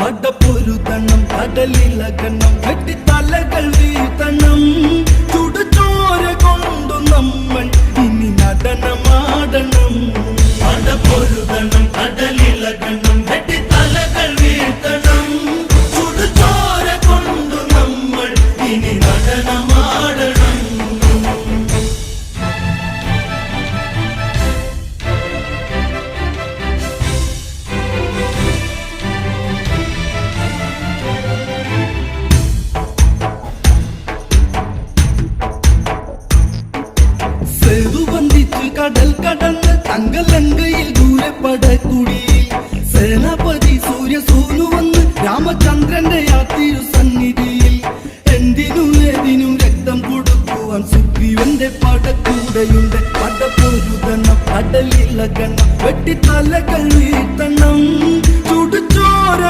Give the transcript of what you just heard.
പടപ്പൊരുതണം കടലിളകണം വെട്ടിത്തലകൾ വീഴ്ത്തണം ചുടുചോര കൊണ്ടു നമ്മൾ ഇനി നടനമാടണം പടപ്പൊരുതണം കടലിളകണം വെട്ടിത്തലകൾ വീഴ്ത്തണം ചുടുചോര കൊണ്ടു നമ്മൾ ഇനി നടനമാടണം കടൽ കടന്ന് തങ്കലങ്കയിൽ ദൂരപ്പടക്കുടിയിൽ സേനാപതി സൂര്യ സൂനു വന്ന് രാമചന്ദ്രന്റെ തിരുസന്നിധിയിൽ എന്തിനും ഏതിനും രക്തം കൊടുക്കുവാൻ സുഗ്രീവന്റെ പടക്കൂടെയുണ്ട് പടപ്പൊരുതണം കടലിളകണം വെട്ടിത്തലകൾ വീഴ്ത്തണം ചുടുചോര